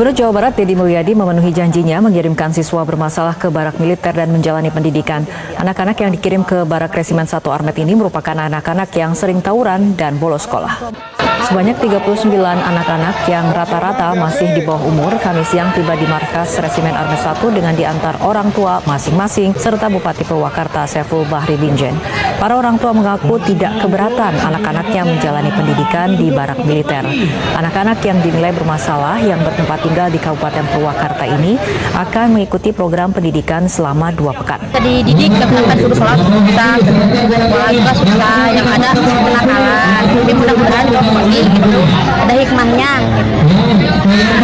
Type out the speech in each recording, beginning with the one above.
Gubernur Jawa Barat Deddy Mulyadi memenuhi janjinya mengirimkan siswa bermasalah ke barak militer dan menjalani pendidikan. Anak-anak yang dikirim ke barak Resimen 1 Armet ini merupakan anak-anak yang sering tawuran dan bolos sekolah. Sebanyak 39 anak-anak yang rata-rata masih di bawah umur Kamis siang tiba di markas Resimen Armet 1 dengan diantar orang tua masing-masing serta Bupati Purwakarta Saiful Bahri Binjen. Para orang tua mengaku tidak keberatan anak-anaknya menjalani pendidikan di barak militer. Anak-anak yang dinilai bermasalah yang bertempat tinggal di Kabupaten Purwakarta ini akan mengikuti program pendidikan selama 2 pekan. Dididik kan suruh sholat susah, sekolah juga susah, yang ada kenakalan. Tapi mudah-mudahan gitu ada hikmahnya,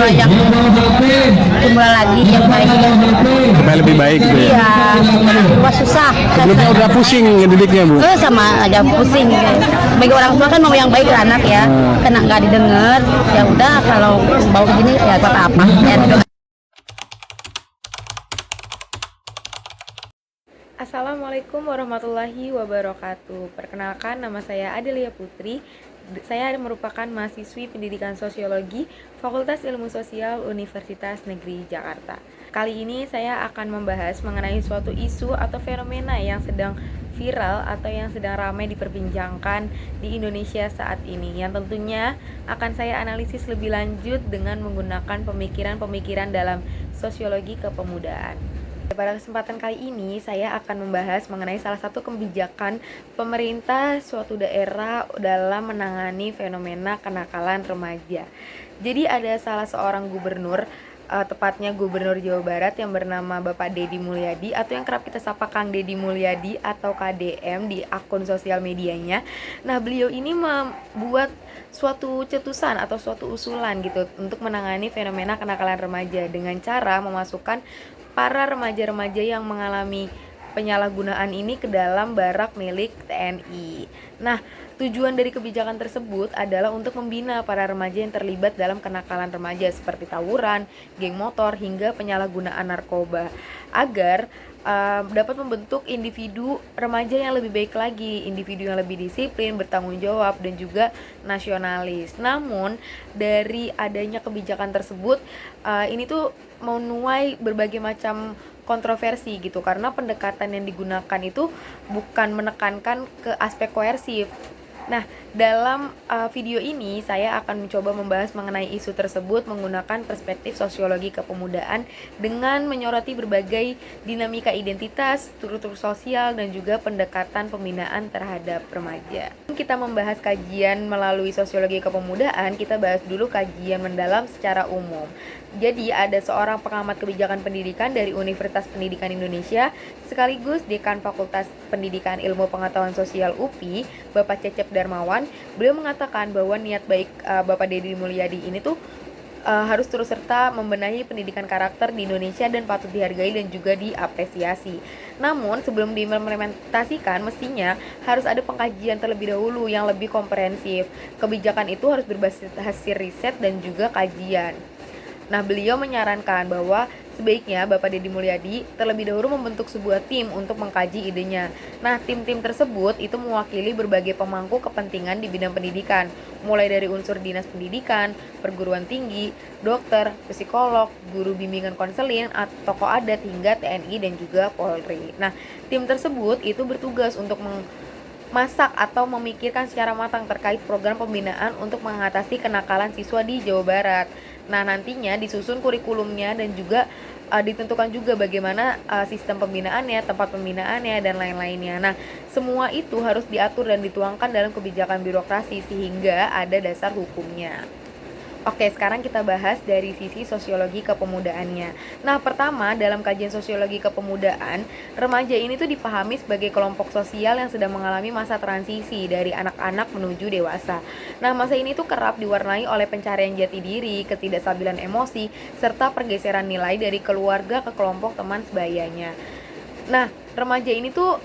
yang jumlah lagi yang baik, supaya lebih baik gitu ya. Iya, rumah susah. Sebelumnya udah pusing ngedidiknya Bu. Sama aja pusing. Bagi orang tua kan mau yang baik ke anak ya, kena nggak didengar, ya udah kalau bau gini ya apa-apa. Ya. Assalamualaikum warahmatullahi wabarakatuh. Perkenalkan, nama saya Adelia Putri. Saya merupakan mahasiswi pendidikan sosiologi Fakultas Ilmu Sosial Universitas Negeri Jakarta. Kali ini saya akan membahas mengenai suatu isu atau fenomena yang sedang viral atau yang sedang ramai diperbincangkan di Indonesia saat ini, yang tentunya akan saya analisis lebih lanjut dengan menggunakan pemikiran-pemikiran dalam sosiologi kepemudaan. Pada kesempatan kali ini saya akan membahas mengenai salah satu kebijakan pemerintah suatu daerah dalam menangani fenomena kenakalan remaja. Jadi ada salah seorang gubernur, tepatnya Gubernur Jawa Barat yang bernama Bapak Deddy Mulyadi atau yang kerap kita sapa Kang Deddy Mulyadi atau KDM di akun sosial medianya. Nah, beliau ini membuat suatu cetusan atau suatu usulan gitu untuk menangani fenomena kenakalan remaja dengan cara memasukkan para remaja-remaja yang mengalami penyalahgunaan ini ke dalam barak milik TNI. Nah, tujuan dari kebijakan tersebut adalah untuk membina para remaja yang terlibat dalam kenakalan remaja seperti tawuran, geng motor, hingga penyalahgunaan narkoba agar dapat membentuk individu remaja yang lebih baik lagi, individu yang lebih disiplin, bertanggung jawab, dan juga nasionalis. Namun, dari adanya kebijakan tersebut, ini tuh menuai berbagai macam kontroversi gitu, karena pendekatan yang digunakan itu bukan menekankan ke aspek koersif. Nah, dalam video ini saya akan mencoba membahas mengenai isu tersebut menggunakan perspektif sosiologi kepemudaan dengan menyoroti berbagai dinamika identitas, struktur sosial, dan juga pendekatan pembinaan terhadap remaja. Kita membahas kajian melalui sosiologi kepemudaan, kita bahas dulu kajian mendalam secara umum. Jadi ada seorang pengamat kebijakan pendidikan dari Universitas Pendidikan Indonesia sekaligus Dekan Fakultas Pendidikan Ilmu Pengetahuan Sosial UPI, Bapak Cecep Darmawan. Beliau mengatakan bahwa niat baik Bapak Deddy Mulyadi ini tuh harus terus serta membenahi pendidikan karakter di Indonesia dan patut dihargai dan juga diapresiasi. Namun sebelum diimplementasikan mestinya harus ada pengkajian terlebih dahulu yang lebih komprehensif. Kebijakan itu harus berbasis hasil riset dan juga kajian. Nah, beliau menyarankan bahwa sebaiknya Bapak Deddy Mulyadi terlebih dahulu membentuk sebuah tim untuk mengkaji idenya. Nah, tim-tim tersebut itu mewakili berbagai pemangku kepentingan di bidang pendidikan, mulai dari unsur dinas pendidikan, perguruan tinggi, dokter, psikolog, guru bimbingan konseling, tokoh adat, hingga TNI dan juga Polri. Nah, tim tersebut itu bertugas untuk masak atau memikirkan secara matang terkait program pembinaan untuk mengatasi kenakalan siswa di Jawa Barat. Nah, nantinya disusun kurikulumnya dan juga ditentukan juga bagaimana sistem pembinaannya, tempat pembinaannya, dan lain-lainnya. Nah, semua itu harus diatur dan dituangkan dalam kebijakan birokrasi sehingga ada dasar hukumnya. Oke, sekarang kita bahas dari sisi sosiologi kepemudaannya. Nah, pertama, dalam kajian sosiologi kepemudaan, remaja ini tuh dipahami sebagai kelompok sosial yang sedang mengalami masa transisi dari anak-anak menuju dewasa. Nah, masa ini tuh kerap diwarnai oleh pencarian jati diri, ketidakstabilan emosi, serta pergeseran nilai dari keluarga ke kelompok teman sebayanya. Nah, remaja ini tuh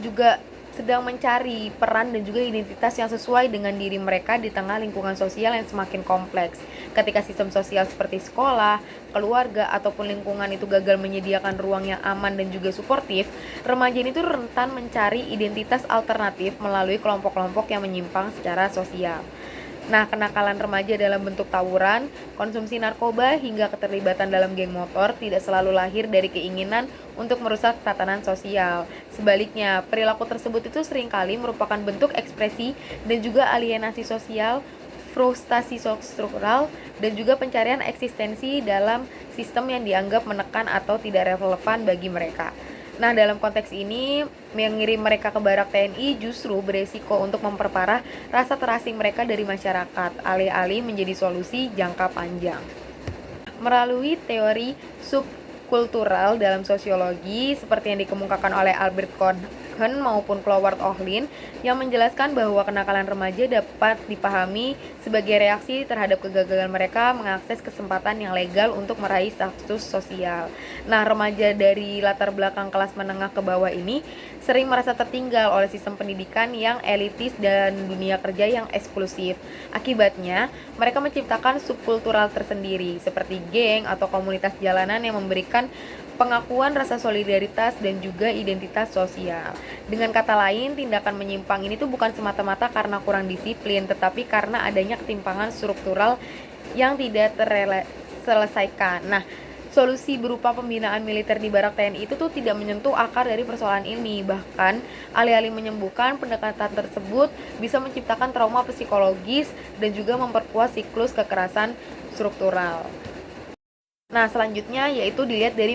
juga sedang mencari peran dan juga identitas yang sesuai dengan diri mereka di tengah lingkungan sosial yang semakin kompleks. Ketika sistem sosial seperti sekolah, keluarga, ataupun lingkungan itu gagal menyediakan ruang yang aman dan juga suportif, remaja ini tuh rentan mencari identitas alternatif melalui kelompok-kelompok yang menyimpang secara sosial. Nah, kenakalan remaja dalam bentuk tawuran, konsumsi narkoba, hingga keterlibatan dalam geng motor tidak selalu lahir dari keinginan untuk merusak tatanan sosial. Sebaliknya, perilaku tersebut itu seringkali merupakan bentuk ekspresi dan juga alienasi sosial, frustasi struktural, dan juga pencarian eksistensi dalam sistem yang dianggap menekan atau tidak relevan bagi mereka. Nah, dalam konteks ini, mengirim mereka ke barak TNI justru beresiko untuk memperparah rasa terasing mereka dari masyarakat, alih-alih menjadi solusi jangka panjang. Melalui teori subkultural dalam sosiologi, seperti yang dikemukakan oleh Albert Cohen maupun Cloward Ohlin, yang menjelaskan bahwa kenakalan remaja dapat dipahami sebagai reaksi terhadap kegagalan mereka mengakses kesempatan yang legal untuk meraih status sosial. Nah, remaja dari latar belakang kelas menengah ke bawah ini sering merasa tertinggal oleh sistem pendidikan yang elitis dan dunia kerja yang eksklusif. Akibatnya, mereka menciptakan subkultural tersendiri seperti geng atau komunitas jalanan yang memberikan pengakuan rasa solidaritas dan juga identitas sosial. Dengan kata lain, tindakan menyimpang ini tuh bukan semata-mata karena kurang disiplin, tetapi karena adanya ketimpangan struktural yang tidak terselesaikan. Nah, solusi berupa pembinaan militer di barak TNI itu tuh tidak menyentuh akar dari persoalan ini. Bahkan, alih-alih menyembuhkan, pendekatan tersebut bisa menciptakan trauma psikologis dan juga memperkuat siklus kekerasan struktural. Nah, selanjutnya yaitu dilihat dari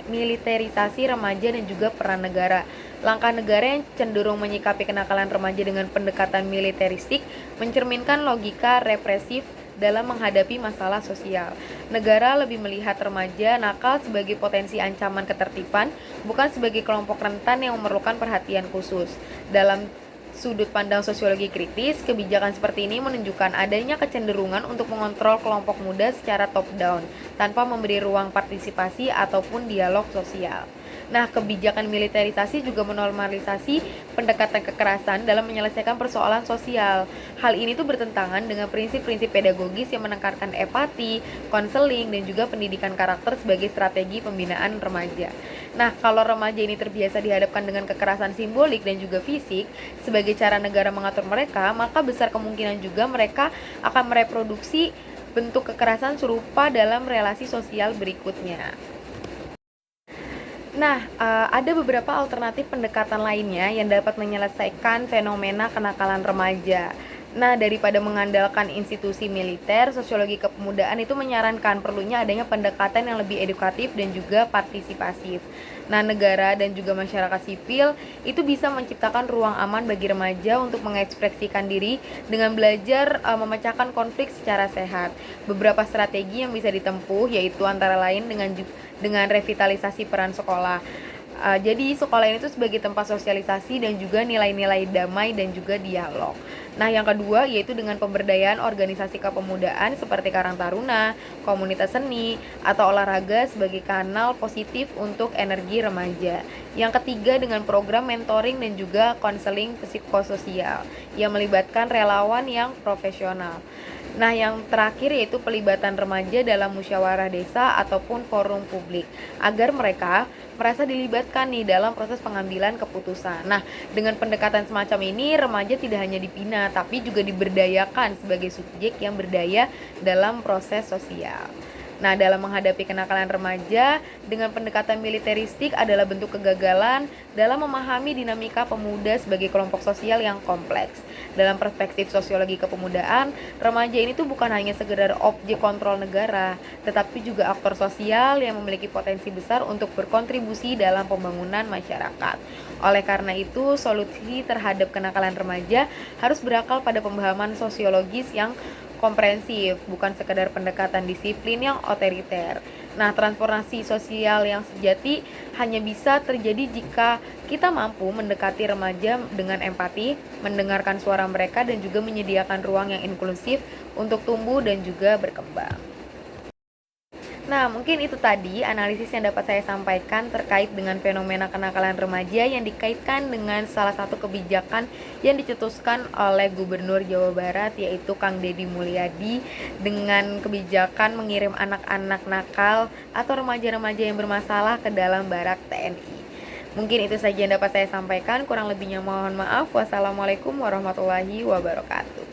militerisasi remaja dan juga peran negara. Langkah negara yang cenderung menyikapi kenakalan remaja dengan pendekatan militeristik mencerminkan logika represif dalam menghadapi masalah sosial. Negara lebih melihat remaja nakal sebagai potensi ancaman ketertiban, bukan sebagai kelompok rentan yang memerlukan perhatian khusus. Dalam sudut pandang sosiologi kritis, kebijakan seperti ini menunjukkan adanya kecenderungan untuk mengontrol kelompok muda secara top-down, tanpa memberi ruang partisipasi ataupun dialog sosial. Nah, kebijakan militerisasi juga menormalisasi pendekatan kekerasan dalam menyelesaikan persoalan sosial. Hal ini tuh bertentangan dengan prinsip-prinsip pedagogis yang menekankan empati, konseling, dan juga pendidikan karakter sebagai strategi pembinaan remaja. Nah, kalau remaja ini terbiasa dihadapkan dengan kekerasan simbolik dan juga fisik sebagai cara negara mengatur mereka, maka besar kemungkinan juga mereka akan mereproduksi bentuk kekerasan serupa dalam relasi sosial berikutnya. Nah, ada beberapa alternatif pendekatan lainnya yang dapat menyelesaikan fenomena kenakalan remaja. Nah, daripada mengandalkan institusi militer, sosiologi kepemudaan itu menyarankan perlunya adanya pendekatan yang lebih edukatif dan juga partisipasif. Nah, negara dan juga masyarakat sipil itu bisa menciptakan ruang aman bagi remaja untuk mengekspresikan diri dengan belajar memecahkan konflik secara sehat. Beberapa strategi yang bisa ditempuh yaitu antara lain dengan revitalisasi peran sekolah. Jadi sekolah ini tuh sebagai tempat sosialisasi dan juga nilai-nilai damai dan juga dialog. Nah, yang kedua yaitu dengan pemberdayaan organisasi kepemudaan seperti Karang Taruna, komunitas seni, atau olahraga sebagai kanal positif untuk energi remaja. Yang ketiga dengan program mentoring dan juga konseling psikososial yang melibatkan relawan yang profesional. Nah, yang terakhir yaitu pelibatan remaja dalam musyawarah desa ataupun forum publik agar mereka merasa dilibatkan nih dalam proses pengambilan keputusan. Nah, dengan pendekatan semacam ini remaja tidak hanya dibina tapi juga diberdayakan sebagai subjek yang berdaya dalam proses sosial. Nah, dalam menghadapi kenakalan remaja dengan pendekatan militeristik adalah bentuk kegagalan dalam memahami dinamika pemuda sebagai kelompok sosial yang kompleks. Dalam perspektif sosiologi kepemudaan, remaja ini tuh bukan hanya sekedar objek kontrol negara, tetapi juga aktor sosial yang memiliki potensi besar untuk berkontribusi dalam pembangunan masyarakat. Oleh karena itu, solusi terhadap kenakalan remaja harus berakal pada pemahaman sosiologis yang komprehensif, bukan sekedar pendekatan disiplin yang otoriter. Nah, transformasi sosial yang sejati hanya bisa terjadi jika kita mampu mendekati remaja dengan empati, mendengarkan suara mereka, dan juga menyediakan ruang yang inklusif untuk tumbuh dan juga berkembang. Nah, mungkin itu tadi analisis yang dapat saya sampaikan terkait dengan fenomena kenakalan remaja yang dikaitkan dengan salah satu kebijakan yang dicetuskan oleh Gubernur Jawa Barat, yaitu Kang Deddy Mulyadi, dengan kebijakan mengirim anak-anak nakal atau remaja-remaja yang bermasalah ke dalam barak TNI. Mungkin itu saja yang dapat saya sampaikan, kurang lebihnya mohon maaf. Wassalamualaikum warahmatullahi wabarakatuh.